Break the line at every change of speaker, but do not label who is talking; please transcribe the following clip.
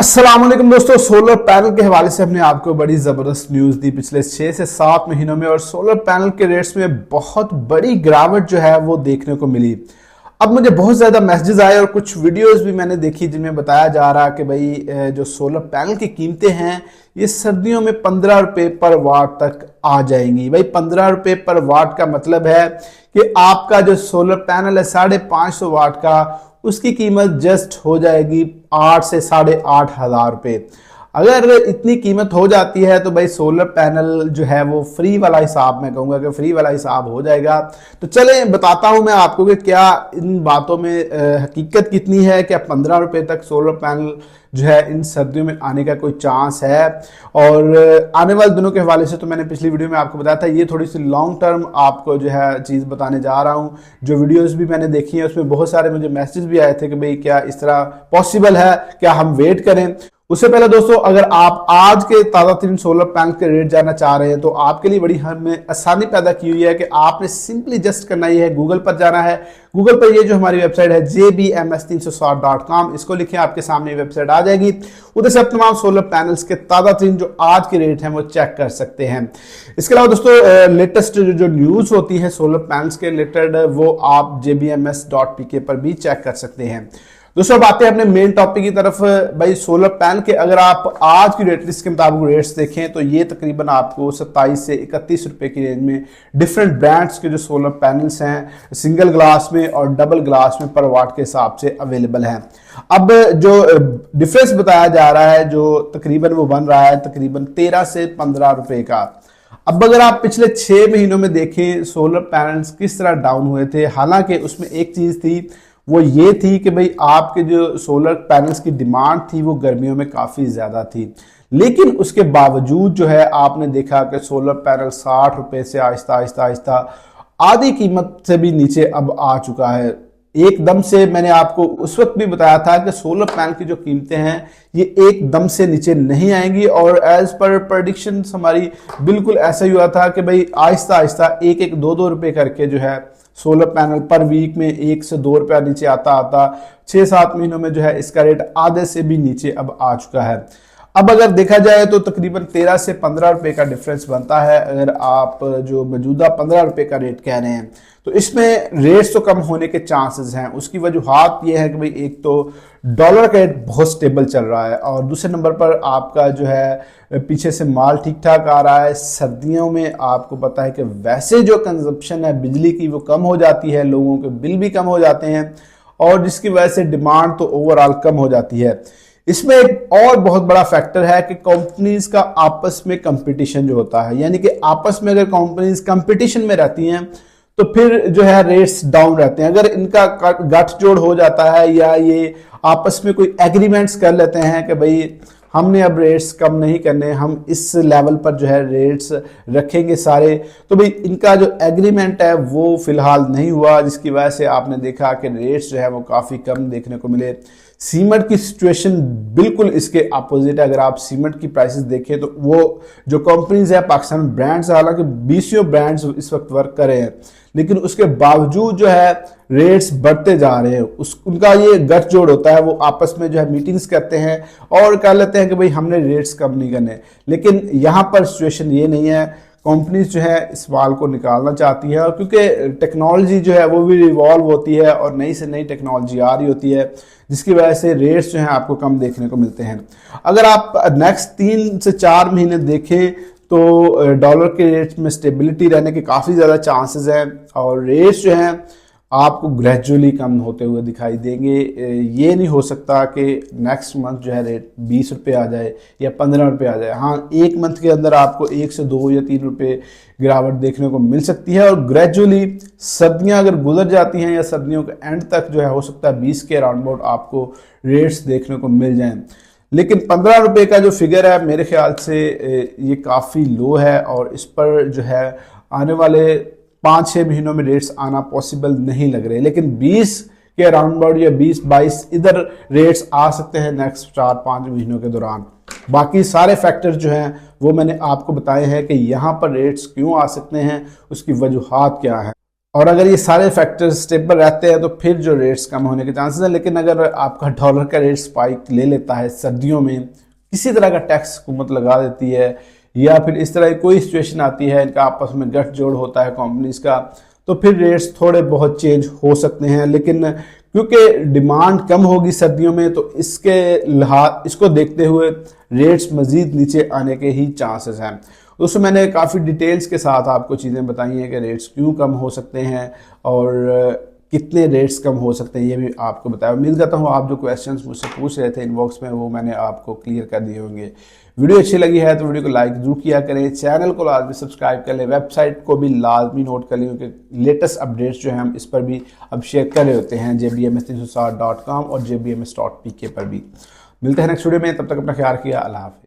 अस्सलाम वालेकुम दोस्तों, सोलर पैनल के हवाले से हमने आपको बड़ी ज़बरदस्त न्यूज़ दी पिछले 6 से 7 महीनों में। और सोलर पैनल के रेट्स में बहुत बड़ी गिरावट जो है वो देखने को मिली। अब मुझे बहुत ज़्यादा मैसेजेस आए और कुछ वीडियोस भी मैंने देखी जिनमें बताया जा रहा कि भाई जो सोलर पैनल की कीमतें हैं ये सर्दियों में 15 रुपये पर वाट तक आ जाएंगी। भाई 15 रुपये पर वाट का मतलब है कि आपका जो सोलर पैनल है 550 वाट का, उसकी कीमत जस्ट हो जाएगी 8 से 8,500 रुपये। अगर इतनी कीमत हो जाती है तो भाई सोलर पैनल जो है वो फ्री वाला हिसाब, मैं कहूँगा कि फ्री वाला हिसाब हो जाएगा। तो चले बताता हूँ मैं आपको कि क्या इन बातों में हकीकत कितनी है। क्या 15 रुपये तक सोलर पैनल जो है इन सर्दियों में आने का कोई चांस है। और आने वाले दिनों के हवाले से तो मैंने पिछली वीडियो में आपको बताया था, ये थोड़ी सी लॉन्ग टर्म आपको जो है चीज़ बताने जा रहा हूँ। जो वीडियोस भी मैंने देखी हैं उसमें बहुत सारे मुझे मैसेज भी आए थे कि भाई क्या इस तरह पॉसिबल है, क्या हम वेट करें। उससे पहले दोस्तों, अगर आप आज के ताज़ा तरीन सोलर पैनल के रेट जानना चाह रहे हैं तो आपके लिए बड़ी हमने आसानी पैदा की हुई है कि आपने सिंपली जस्ट करना ही है, गूगल पर जाना है। गूगल पर ये जो हमारी वेबसाइट है jbms360.com, इसको लिखें, आपके सामने वेबसाइट आ जाएगी। उधर से आप तमाम सोलर पैनल्स के ताज़ा तरीन जो आज के रेट हैं वो चेक कर सकते हैं। इसके अलावा दोस्तों लेटेस्ट जो न्यूज़ होती है सोलर पैनल्स के रिलेटेड वो आप jbms.pk पर भी चेक कर सकते हैं। दोस्तों अब आते हैं अपने मेन टॉपिक की तरफ। भाई सोलर पैनल के अगर आप आज की रेट लिस्ट के मुताबिक रेट्स देखें तो ये तकरीबन आपको 27 से 31 रुपए की रेंज में डिफरेंट ब्रांड्स के जो सोलर पैनल्स हैं सिंगल ग्लास में और डबल ग्लास में पर वाट के हिसाब से अवेलेबल हैं। अब जो डिफरेंस बताया जा रहा है जो तकरीबन वो बन रहा है तकरीबन 13 से 15 रुपए का। अब अगर आप पिछले 6 महीनों में देखें सोलर पैनल्स किस तरह डाउन हुए थे, हालांकि उसमें एक चीज थी वो ये थी कि भाई आपके जो सोलर पैनल्स की डिमांड थी वो गर्मियों में काफ़ी ज़्यादा थी, लेकिन उसके बावजूद जो है आपने देखा कि सोलर पैनल 60 रुपये से आहिस्ता आहिस्ता आहिस्ता आधी कीमत से भी नीचे अब आ चुका है एकदम से। मैंने आपको उस वक्त भी बताया था कि सोलर पैनल की जो कीमतें हैं ये एकदम से नीचे नहीं आएंगी, और एज पर प्रेडिक्शन हमारी बिल्कुल ऐसा ही हुआ था कि भाई आहिस्ता आहिस्ता 1-2 रुपये करके जो है सोलर पैनल पर वीक में 1 से 2 रुपया नीचे आता आता 6-7 महीनों में जो है इसका रेट आधे से भी नीचे अब आ चुका है। अब अगर देखा जाए तो तकरीबन 13 से 15 रुपए का डिफरेंस बनता है। अगर आप जो मौजूदा 15 रुपए का रेट कह रहे हैं तो इसमें रेट्स तो कम होने के चांसेस हैं। उसकी वजूहात ये है कि भाई एक तो डॉलर का रेट बहुत स्टेबल चल रहा है और दूसरे नंबर पर आपका जो है पीछे से माल ठीक ठाक आ रहा है। सर्दियों में आपको पता है कि वैसे जो कंजप्शन है बिजली की वो कम हो जाती है, लोगों के बिल भी कम हो जाते हैं और जिसकी वजह से डिमांड तो ओवरऑल कम हो जाती है। इसमें एक और बहुत बड़ा फैक्टर है कि कंपनीज का आपस में कंपटीशन जो होता है, यानी कि आपस में अगर कंपनीज कंपटीशन में रहती हैं तो फिर जो है रेट्स डाउन रहते हैं। अगर इनका गठजोड़ हो जाता है या ये आपस में कोई एग्रीमेंट्स कर लेते हैं कि भाई हमने अब रेट्स कम नहीं करने, हम इस लेवल पर जो है रेट्स रखेंगे सारे, तो भाई इनका जो एग्रीमेंट है वो फिलहाल नहीं हुआ, जिसकी वजह से आपने देखा कि रेट्स जो है वो काफ़ी कम देखने को मिले। सीमेंट की सिचुएशन बिल्कुल इसके अपोजिट है। अगर आप सीमेंट की प्राइसेस देखें तो वो जो कंपनीज है पाकिस्तान ब्रांड्स, हालांकि 20 ब्रांड्स इस वक्त वर्क कर रहे हैं, लेकिन उसके बावजूद जो है रेट्स बढ़ते जा रहे हैं। उनका ये गठजोड़ होता है, वो आपस में जो है मीटिंग्स करते हैं और कह लेते हैं कि भाई हमने रेट्स कम नहीं करने, लेकिन यहाँ पर सिचुएशन ये नहीं है। कंपनीज जो है इस माल को निकालना चाहती है और क्योंकि टेक्नोलॉजी जो है वो भी रिवॉल्व होती है और नई से नई टेक्नोलॉजी आ रही होती है, जिसकी वजह से रेट्स जो हैं आपको कम देखने को मिलते हैं। अगर आप नेक्स्ट 3 से 4 महीने देखें तो डॉलर के रेट्स में स्टेबिलिटी रहने के काफ़ी ज़्यादा चांसेस हैं और रेट्स जो हैं आपको ग्रेजुअली कम होते हुए दिखाई देंगे। ये नहीं हो सकता कि नेक्स्ट मंथ जो है रेट 20 रुपये आ जाए या 15 रुपये आ जाए। हाँ, एक मंथ के अंदर आपको 1 से 2 या 3 रुपये गिरावट देखने को मिल सकती है और ग्रेजुअली सर्दियां अगर गुजर जाती हैं या सर्दियों के एंड तक जो है हो सकता है 20 के अराउंड अबाउट आपको रेट्स देखने को मिल जाएं। लेकिन 15 रुपये का जो फिगर है मेरे ख्याल से ये काफ़ी लो है और इस पर जो है आने वाले 5-6 महीनों में रेट्स आना पॉसिबल नहीं लग रहे, लेकिन 20 के अराउंड अबाउट या 20-22 इधर रेट्स आ सकते हैं नेक्स्ट 4-5 महीनों के दौरान। बाकी सारे फैक्टर्स जो हैं वो मैंने आपको बताए हैं कि यहाँ पर रेट्स क्यों आ सकते हैं, उसकी वजूहात क्या है। और अगर ये सारे फैक्टर्स स्टेबल रहते हैं तो फिर जो रेट्स कम होने के चांसेस हैं। लेकिन अगर आपका डॉलर का रेट स्पाइक ले लेता है सर्दियों में, किसी तरह का टैक्स हुकूमत लगा देती है, या फिर इस तरह की कोई सिचुएशन आती है, इनका आपस में गठजोड़ होता है कंपनीज का, तो फिर रेट्स थोड़े बहुत चेंज हो सकते हैं। लेकिन क्योंकि डिमांड कम होगी सर्दियों में, तो इसको देखते हुए रेट्स मजीद नीचे आने के ही चांसेस हैं। दोस्तों, मैंने काफ़ी डिटेल्स के साथ आपको चीज़ें बताई हैं कि रेट्स क्यों कम हो सकते हैं और कितने रेट्स कम हो सकते हैं, ये भी आपको बताया। उम्मीद करता हूँ आप जो क्वेश्चंस मुझसे पूछ रहे थे इनबॉक्स में, वो मैंने आपको क्लियर कर दिए होंगे। वीडियो अच्छी लगी है तो वीडियो को लाइक जरूर किया करें, चैनल को लाजमी सब्सक्राइब कर लें, वेबसाइट को भी लाजमी नोट कर लें, क्योंकि लेटेस्ट अपडेट्स जो हैं हम इस पर भी अब शेयर कर रहे होते हैं, jbms360.com और jbms.pk पर भी। मिलते हैं नेक्स्ट वीडियो में, तब तक अपना ख्याल रखिए। अल्लाह हाफ़िज़।